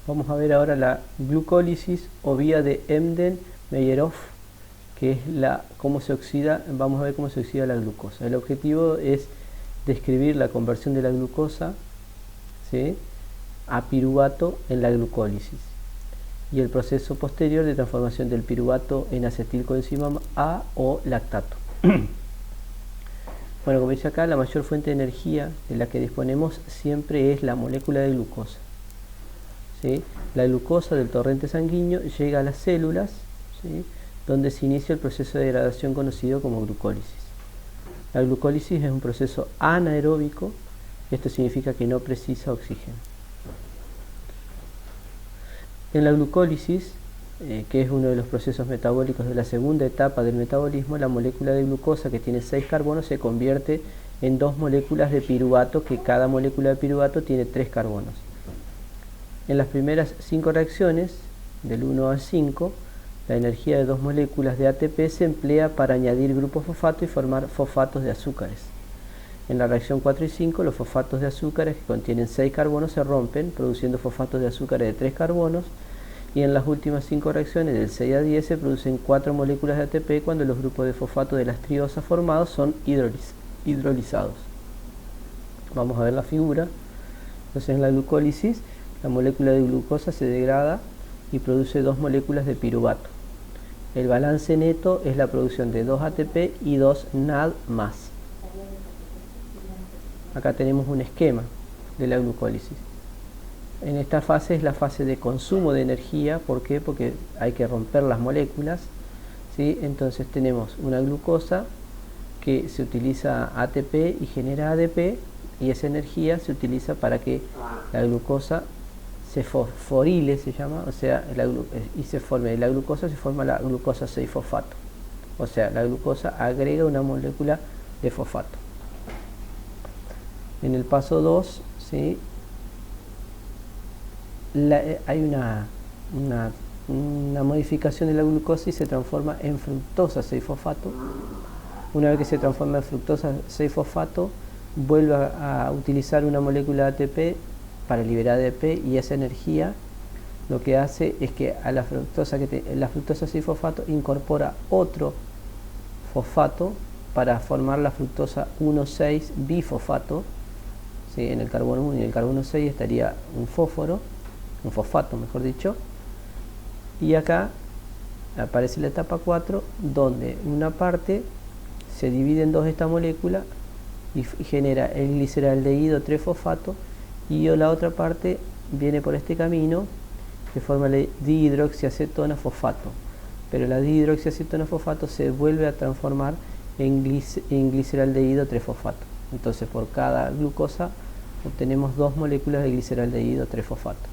Vamos a ver ahora la glucólisis o vía de Embden-Meyerhof, que es cómo se oxida. Vamos a ver cómo se oxida la glucosa. El objetivo es describir la conversión de la glucosa, ¿sí?, a piruvato en la glucólisis y el proceso posterior de transformación del piruvato en acetilcoenzima A o lactato. Bueno, como dice acá, la mayor fuente de energía de la que disponemos siempre es la molécula de glucosa, ¿sí? La glucosa del torrente sanguíneo llega a las células, ¿sí?, donde se inicia el proceso de degradación conocido como glucólisis. La glucólisis es un proceso anaeróbico, esto significa que no precisa oxígeno. En la glucólisis, que es uno de los procesos metabólicos de la segunda etapa del metabolismo, la molécula de glucosa, que tiene 6 carbonos, se convierte en 2 moléculas de piruvato, que cada molécula de piruvato tiene 3 carbonos. En las primeras 5 reacciones, del 1 al 5, la energía de 2 moléculas de ATP se emplea para añadir grupos fosfato y formar fosfatos de azúcares. En la reacción 4 y 5, los fosfatos de azúcares que contienen 6 carbonos se rompen, produciendo fosfatos de azúcares de 3 carbonos, y en las últimas 5 reacciones, del 6 a 10, se producen 4 moléculas de ATP cuando los grupos de fosfato de las triosas formados son hidrolizados. Vamos a ver la figura. Entonces, en la glucólisis, la molécula de glucosa se degrada y produce 2 moléculas de piruvato. El balance neto es la producción de 2 ATP y 2 NAD+. Acá tenemos un esquema de la glucólisis. En esta fase es la fase de consumo de energía. ¿Por qué? Porque hay que romper las moléculas, ¿sí? Entonces tenemos una glucosa que se utiliza ATP y genera ADP, y esa energía se utiliza para que la glucosa se fosforile, se llama, o sea, y se forme de la glucosa, se forma la glucosa 6-fosfato. O sea, la glucosa agrega una molécula de fosfato. En el paso 2, ¿sí?, hay una modificación de la glucosa y se transforma en fructosa 6-fosfato. Una vez que se transforma en fructosa 6-fosfato, vuelve a utilizar una molécula de ATP para liberar ADP, y esa energía lo que hace es que a la fructosa 6-fosfato incorpora otro fosfato para formar la fructosa 1,6-bifosfato, ¿sí? En el carbono 1 y el carbono 6 estaría un fosfato, mejor dicho, y acá aparece la etapa 4, donde una parte se divide en dos esta molécula y genera el gliceraldehído 3-fosfato, y la otra parte viene por este camino que forma la dihidroxiacetona fosfato, pero la dihidroxiacetona fosfato se vuelve a transformar en gliceraldehído 3-fosfato. Entonces, por cada glucosa obtenemos 2 moléculas de gliceraldehído 3-fosfato.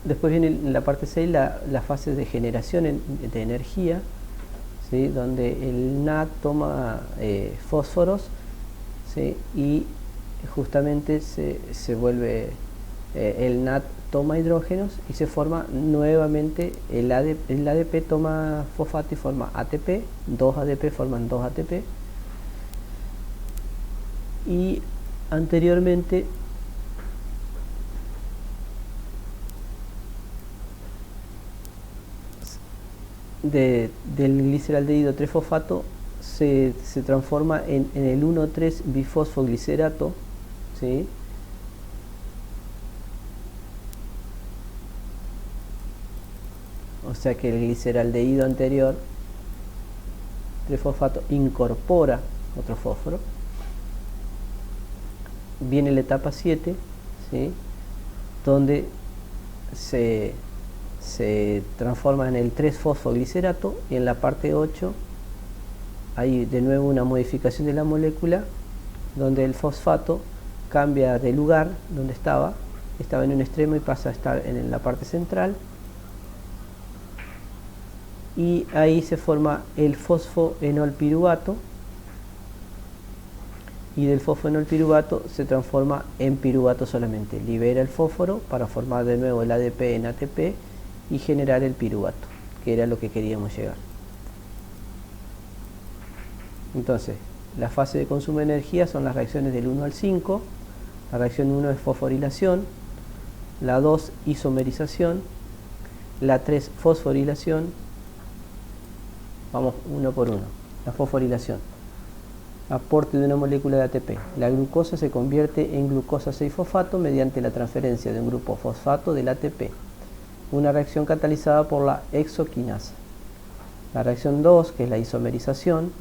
Después viene en la parte 6 la fase de generación de energía, ¿sí?, donde el NAD toma fósforos, ¿sí?, y justamente se vuelve, el NAD toma hidrógenos y se forma nuevamente el ADP toma fosfato y forma ATP, 2 ADP forman 2 ATP, y anteriormente del gliceraldehído 3-fosfato se transforma en el 1,3-bifosfoglicerato, ¿sí?, o sea que el gliceraldehído anterior 3-fosfato incorpora otro fósforo. Viene la etapa 7, ¿sí?, donde se transforma en el 3-fosfoglicerato, y en la parte 8 hay de nuevo una modificación de la molécula, donde el fosfato cambia de lugar donde estaba en un extremo y pasa a estar en la parte central, y ahí se forma el fosfoenolpiruvato, y del fosfoenolpiruvato se transforma en piruvato solamente, libera el fósforo para formar de nuevo el ADP en ATP y generar el piruvato, que era lo que queríamos llegar. Entonces, la fase de consumo de energía son las reacciones del 1 al 5. La reacción 1 es fosforilación, la 2 isomerización, la 3 fosforilación. Vamos uno por uno. La fosforilación. Aporte de una molécula de ATP. La glucosa se convierte en glucosa 6-fosfato mediante la transferencia de un grupo fosfato del ATP. Una reacción catalizada por la exoquinasa. La reacción 2, que es la isomerización,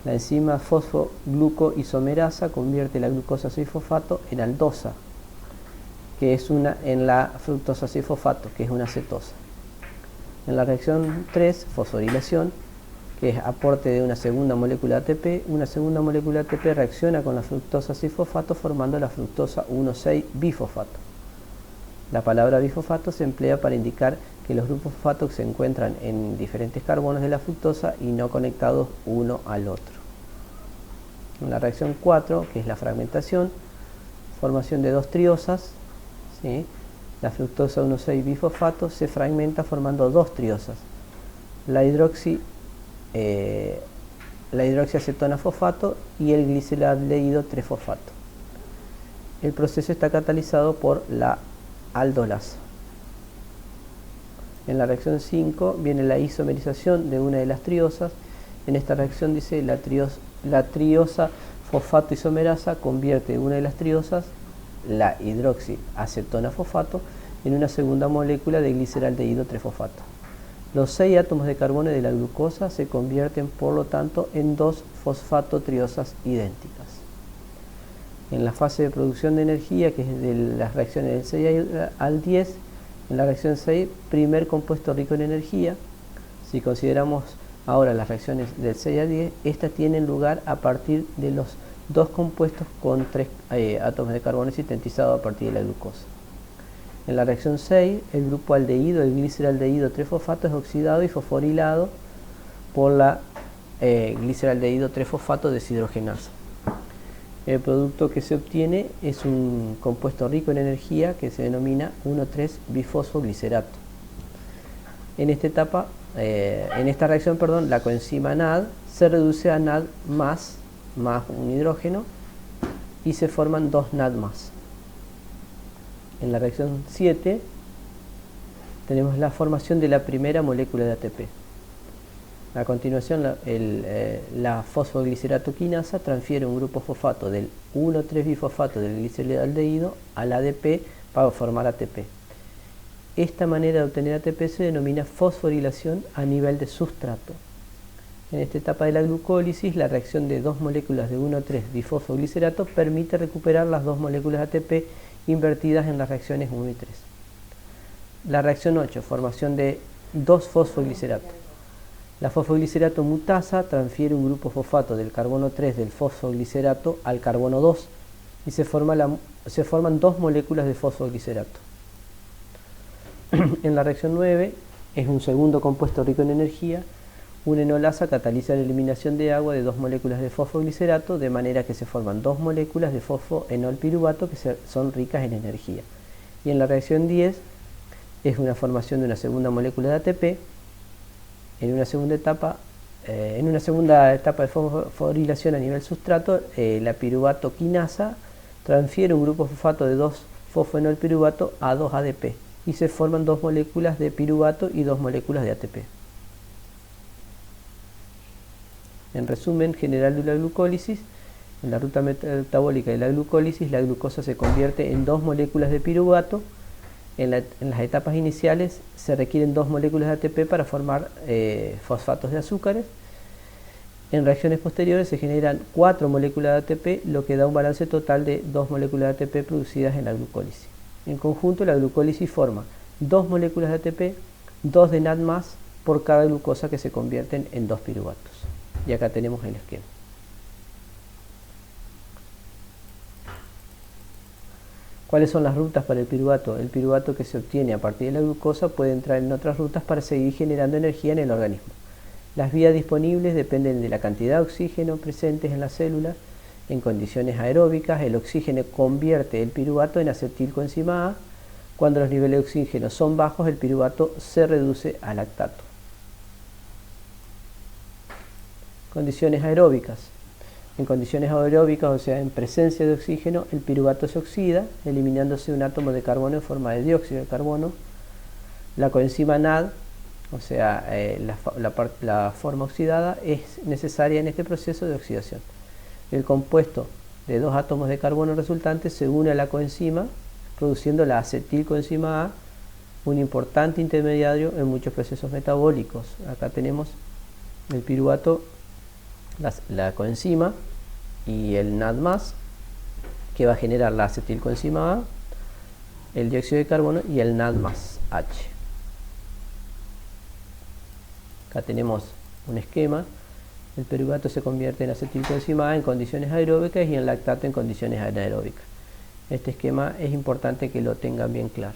la enzima fosfoglucoisomerasa convierte la glucosa 6-fosfato en aldosa, que es en la fructosa 6-fosfato, que es una cetosa. En la reacción 3, fosforilación, que es aporte de una segunda molécula de ATP, una segunda molécula de ATP reacciona con la fructosa 6-fosfato formando la fructosa 1,6-bifosfato. La palabra bifosfato se emplea para indicar que los grupos fosfatos se encuentran en diferentes carbonos de la fructosa y no conectados uno al otro. En la reacción 4, que es la fragmentación, formación de dos triosas, ¿sí? La fructosa 1,6-bifosfato se fragmenta formando dos triosas, la hidroxiacetona fosfato y el gliceraldehído 3-fosfato. El proceso está catalizado por la aldolasa. En la reacción 5 viene la isomerización de una de las triosas. En esta reacción dice la triosa fosfato isomerasa convierte una de las triosas, la hidroxiacetona fosfato, en una segunda molécula de gliceraldehído 3-fosfato. Los 6 átomos de carbono de la glucosa se convierten por lo tanto en dos fosfatotriosas idénticas. En la fase de producción de energía, que es de las reacciones del 6 al 10, en la reacción 6, primer compuesto rico en energía. Si consideramos ahora las reacciones del 6 al 10, estas tienen lugar a partir de los dos compuestos con 3 átomos de carbono sintetizados a partir de la glucosa. En la reacción 6, el grupo aldehído, el gliceraldehído 3-fosfato, es oxidado y fosforilado por la gliceraldehído 3-fosfato deshidrogenasa. El producto que se obtiene es un compuesto rico en energía que se denomina 1,3-bifosfoglicerato. En esta reacción, la coenzima NAD se reduce a NAD más un hidrógeno y se forman dos NAD más. En la reacción 7 tenemos la formación de la primera molécula de ATP. A continuación, la fosfoglicerato quinasa transfiere un grupo fosfato del 1,3-bifosfato del gliceraldehído al ADP para formar ATP. Esta manera de obtener ATP se denomina fosforilación a nivel de sustrato. En esta etapa de la glucólisis, la reacción de dos moléculas de 1,3-bifosfoglicerato permite recuperar las dos moléculas de ATP invertidas en las reacciones 1 y 3. La reacción 8, formación de 2-fosfoglicerato. La fosfoglicerato mutasa transfiere un grupo fosfato del carbono 3 del fosfoglicerato al carbono 2 y se forman dos moléculas de fosfoglicerato. En la reacción 9 es un segundo compuesto rico en energía. Una enolasa cataliza la eliminación de agua de dos moléculas de fosfoglicerato de manera que se forman dos moléculas de fosfoenolpiruvato que son ricas en energía. Y en la reacción 10 es una formación de una segunda molécula de ATP. En una segunda etapa de fosforilación a nivel sustrato, la piruvato quinasa transfiere un grupo fosfato de 2-fosfoenolpiruvato a 2-ADP y se forman dos moléculas de piruvato y dos moléculas de ATP. En resumen general de la glucólisis, en la ruta metabólica de la glucólisis, la glucosa se convierte en dos moléculas de piruvato. En las etapas iniciales se requieren dos moléculas de ATP para formar fosfatos de azúcares. En reacciones posteriores se generan 4 moléculas de ATP, lo que da un balance total de 2 moléculas de ATP producidas en la glucólisis. En conjunto, la glucólisis forma 2 moléculas de ATP, 2 de NAD+, por cada glucosa que se convierten en 2 piruvatos. Y acá tenemos el esquema. ¿Cuáles son las rutas para el piruvato? El piruvato que se obtiene a partir de la glucosa puede entrar en otras rutas para seguir generando energía en el organismo. Las vías disponibles dependen de la cantidad de oxígeno presentes en las células. En condiciones aeróbicas, el oxígeno convierte el piruvato en acetilcoenzima A. Cuando los niveles de oxígeno son bajos, el piruvato se reduce a lactato. Condiciones aeróbicas. En condiciones aeróbicas, o sea, en presencia de oxígeno, el piruvato se oxida, eliminándose un átomo de carbono en forma de dióxido de carbono. La coenzima NAD, o sea, la forma oxidada, es necesaria en este proceso de oxidación. El compuesto de dos átomos de carbono resultantes se une a la coenzima, produciendo la acetilcoenzima A, un importante intermediario en muchos procesos metabólicos. Acá tenemos el piruvato, la coenzima y el NAD+, que va a generar la acetilcoenzima A, el dióxido de carbono y el NAD+H. Acá tenemos un esquema. El piruvato se convierte en acetilcoenzima A en condiciones aeróbicas y en lactato en condiciones anaeróbicas. Este esquema es importante que lo tengan bien claro.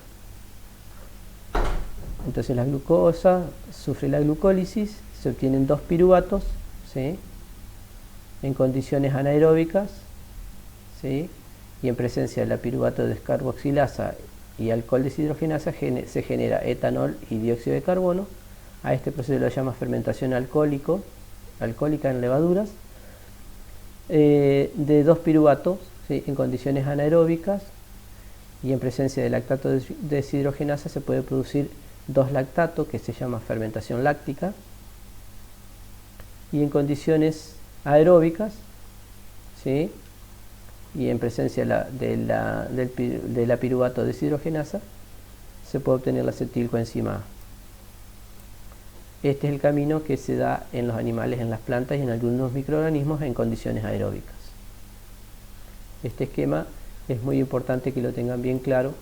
Entonces la glucosa sufre la glucólisis, se obtienen dos piruvatos, ¿sí?, en condiciones anaeróbicas, ¿sí?, y en presencia de la piruvato descarboxilasa y alcohol deshidrogenasa se genera etanol y dióxido de carbono. A este proceso lo llama fermentación alcohólica en levaduras, de dos piruvatos, ¿sí?, en condiciones anaeróbicas, y en presencia de lactato deshidrogenasa se puede producir dos lactatos, que se llama fermentación láctica, y en condiciones aeróbicas, ¿sí?, y en presencia de la piruvato deshidrogenasa se puede obtener la acetilcoenzima A. Este es el camino que se da en los animales, en las plantas y en algunos microorganismos en condiciones aeróbicas. Este esquema es muy importante que lo tengan bien claro